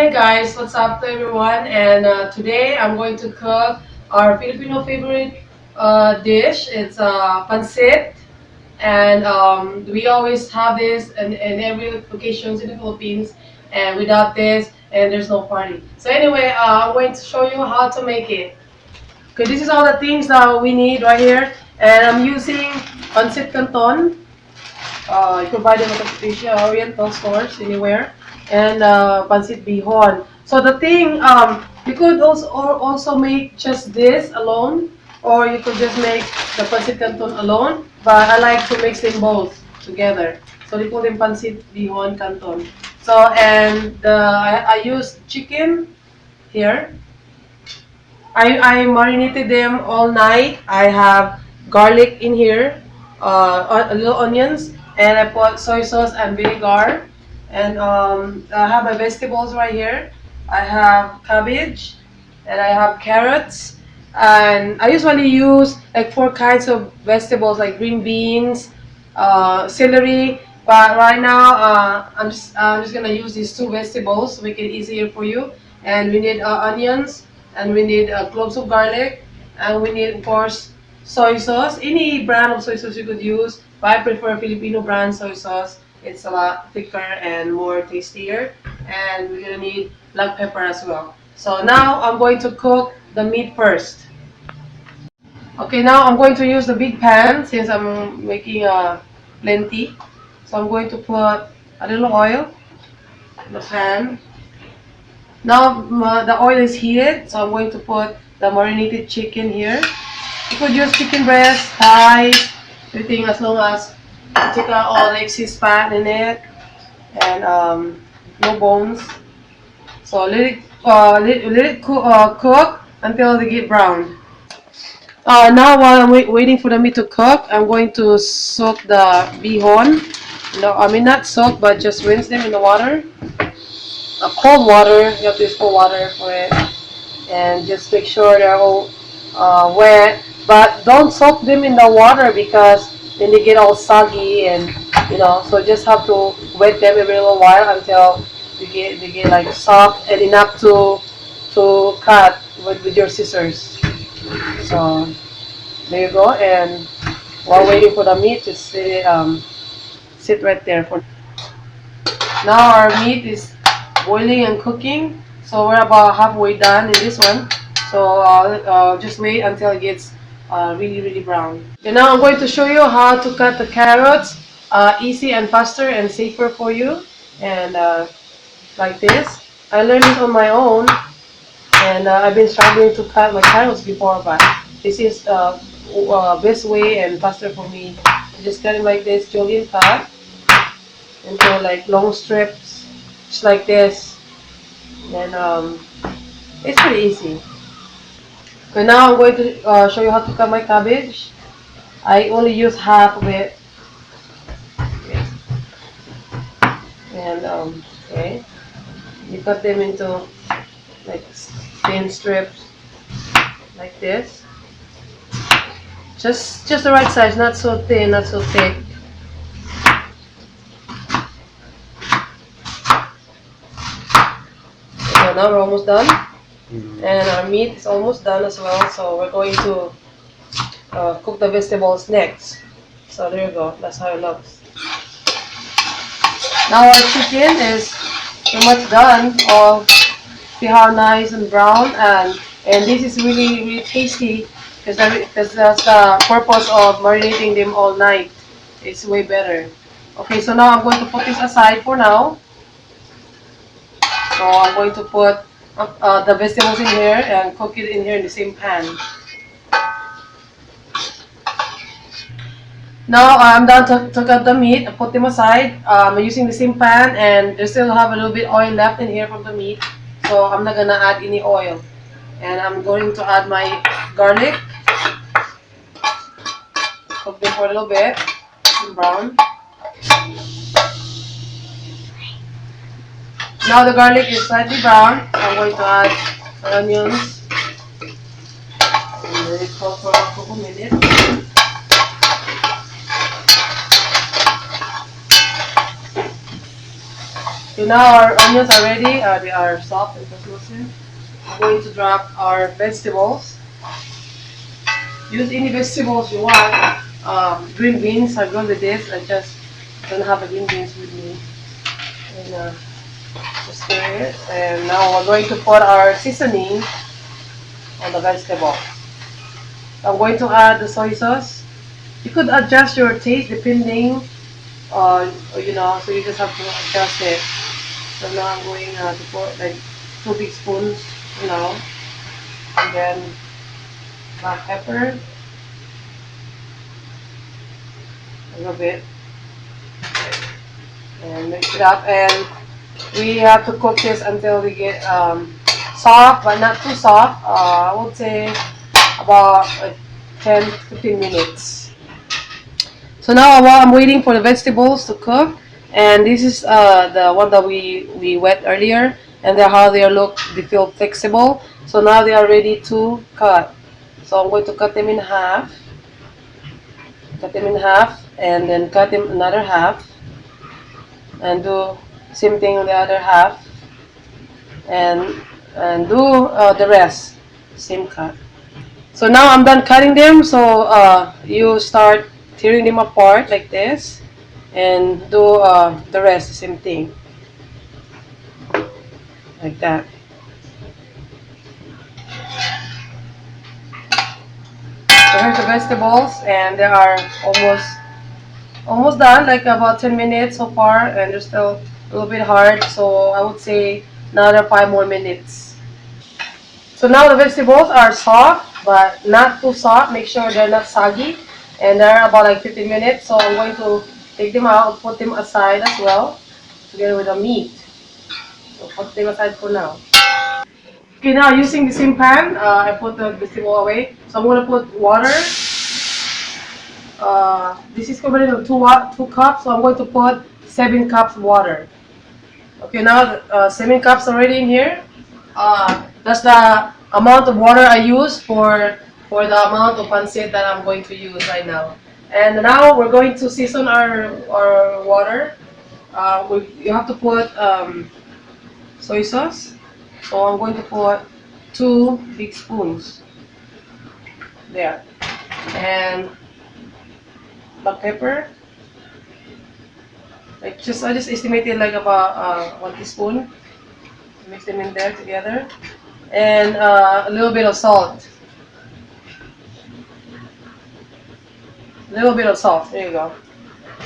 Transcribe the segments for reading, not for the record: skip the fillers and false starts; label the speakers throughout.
Speaker 1: Hey guys, what's up to everyone? And today I'm going to cook our Filipino favorite dish. It's pancit, and we always have this in every occasions in the Philippines. And without this, and there's no party. So anyway, I'm going to show you how to make it. Okay, this is all the things that we need right here, and I'm using pancit canton. You can buy them at the Asia Oriental stores anywhere, and pancit bihon. So the thing, you could also make just this alone, or you could just make the pancit canton alone. But I like to mix them both together. So they call them pancit bihon canton. So and I use chicken here. I marinated them all night. I have garlic in here, little onions, and I put soy sauce and vinegar. And I have my vegetables right here. I have cabbage, and I have carrots. And I usually use like four kinds of vegetables, like green beans, celery. But right now, I'm just gonna use these two vegetables to make it easier for you. And we need onions, and we need cloves of garlic, and we need, of course, soy sauce. Any brand of soy sauce you could use, but I prefer Filipino brand soy sauce. It's a lot thicker and more tastier. And we're gonna need black pepper as well. So now I'm going to cook the meat first. Okay, now I'm going to use the big pan since I'm making plenty. So I'm going to put a little oil in the pan. Now the oil is heated, so I'm going to put the marinated chicken here. You could use chicken breast, thighs, everything as long as you take out all the excess fat in it and no bones. So let it cook until they get brown. Now while I'm waiting for the meat to cook, I'm going to soak the bihon. No, I mean not soak, but just rinse them in the water. Cold water, you have to use cold water for it, and just make sure they're all wet. But don't soak them in the water because then they get all soggy, and so just have to wet them every little while until they get like soft and enough to cut with your scissors. So there you go. And while waiting for the meat to sit right there for. Now our meat is boiling and cooking, so we're about halfway done in this one. So just wait until it gets really brown. And now I'm going to show you how to cut the carrots, easy and faster and safer for you. And like this, I learned it on my own, and I've been struggling to cut my carrots before, but this is best way and faster for me. Just cut it like this, Julian cut into like long strips, just like this. And it's pretty easy. Okay, now I'm going to show you how to cut my cabbage. I only use half of it. Okay. And okay, you cut them into like thin strips, like this. Just the right size, not so thin, not so thick. So now we're almost done, and our meat is almost done as well. So we're going to cook the vegetables next. So there you go. That's how it looks. Now our chicken is pretty much done. All see how nice and brown, and this is really tasty because that's the purpose of marinating them all night. It's way better. Okay, so now I'm going to put this aside for now. So I'm going to put the vegetables in here and cook it in here in the same pan. Now I'm done to cut the meat. I put them aside. I'm using the same pan, and they still have a little bit oil left in here from the meat. So I'm not gonna add any oil. And I'm going to add my garlic. Cook them for a little bit. Brown. Now the garlic is slightly brown. I'm going to add the onions. And let it cook for a couple minutes. So now our onions are ready. They are soft and translucent. I'm going to drop our vegetables. Use any vegetables you want. Green beans are good with this. I just don't have the green beans with me. And just stir it. And now we're going to put our seasoning on the vegetable. I'm going to add the soy sauce. You could adjust your taste depending so you just have to adjust it. So now I'm going to put like 2 big spoons, you know, and then black pepper, a little bit, and mix it up. And we have to cook this until we get soft, but not too soft. I would say about 10 to 15 minutes. So now while I'm waiting for the vegetables to cook, and this is the one that we wet earlier, and they're how they look. They feel flexible. So now they are ready to cut. So I'm going to cut them in half, and then cut them another half, and do same thing on the other half, and do the rest, same cut. So now I'm done cutting them. So you start tearing them apart like this, and do the rest, the same thing, like that. So here's the vegetables, and they are almost done, like about 10 minutes so far, and they're still a little bit hard. So I would say another 5 more minutes. So now the vegetables are soft, but not too soft. Make sure they're not soggy, and they're about like 15 minutes. So I'm going to take them out, put them aside as well, together with the meat. So put them aside for now. Okay, now using the same pan, I put the vegetable away. So I'm going to put water. This is converted into 2 cups, so I'm going to put 7 cups water. Okay, now 7 cups already in here. That's the amount of water I use for the amount of pancit that I'm going to use right now. And now we're going to season our water. You have to put soy sauce. So I'm going to put 2 big spoons there, and black pepper. I just estimated like about 1 teaspoon. Mix them in there together, and a little bit of salt. A little bit of salt. There you go.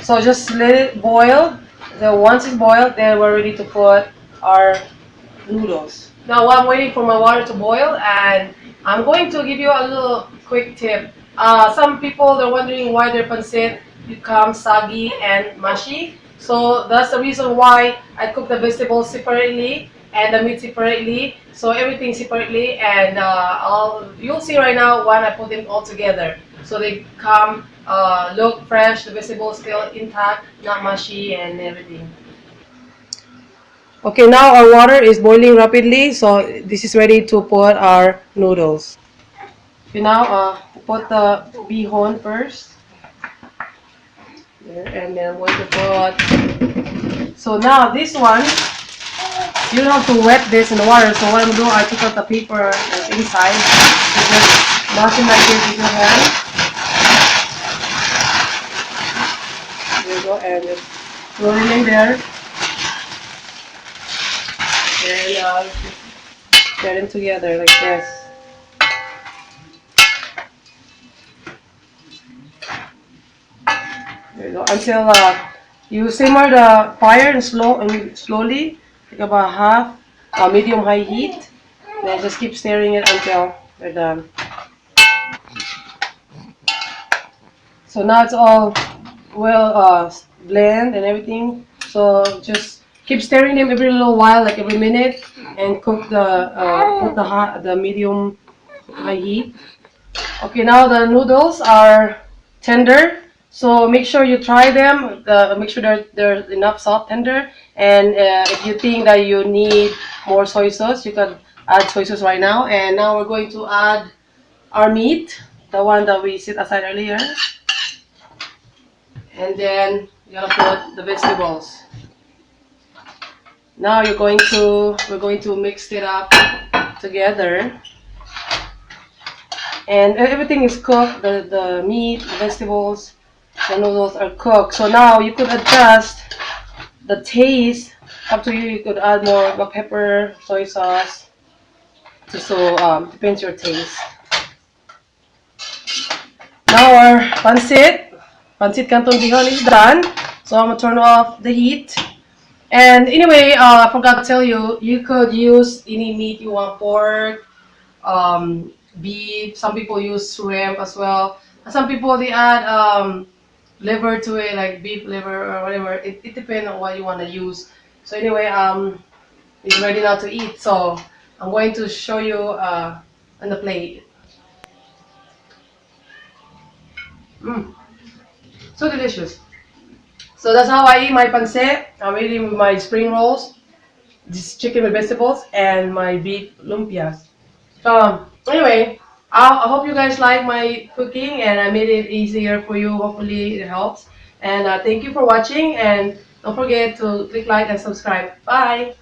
Speaker 1: So just let it boil. Then once it's boiled, then we're ready to put our noodles. Now while I'm waiting for my water to boil, and I'm going to give you a little quick tip. Some people they're wondering why their pancit becomes soggy and mushy. So that's the reason why I cook the vegetables separately and the meat separately. So everything separately, and you'll see right now when I put them all together. So they come look fresh. The vegetables still intact, not mushy and everything. Okay, now our water is boiling rapidly, so this is ready to put our noodles. Okay, now put the bihon first. There, and then I'm going to put. So now this one, you don't have to wet this in the water. So what I'm doing, I took out the paper that's inside. You just mash it like this with your hand. There you go, and just throw it in there. And get them together like this. There you go. Until you simmer the fire and slowly, like about half medium-high heat. Then just keep stirring it until they're done. So now it's all well blend and everything. So just keep stirring them every little while, like every minute, and cook put the medium high heat. Okay, now the noodles are tender, so make sure you try them. Make sure they're enough salt tender, and if you think that you need more soy sauce, you can add soy sauce right now. And now we're going to add our meat, the one that we set aside earlier, and then you're gonna put the vegetables. Now we're going to mix it up together, and everything is cooked. The meat, the vegetables, the noodles are cooked. So now you could adjust the taste. Up to you. You could add more black pepper, soy sauce. Depends your taste. Now our pancit canton bihon is done. So I'm gonna turn off the heat. And anyway, I forgot to tell you, you could use any meat you want, pork, beef. Some people use shrimp as well. And some people they add liver to it, like beef liver or whatever. It depends on what you want to use. So anyway, it's ready now to eat. So I'm going to show you on the plate. Mm, so delicious. So that's how I eat my pancit. I'm eating with my spring rolls, this chicken with vegetables, and my beef lumpias. So anyway, I hope you guys like my cooking and I made it easier for you. Hopefully it helps. And thank you for watching, and don't forget to click like and subscribe. Bye.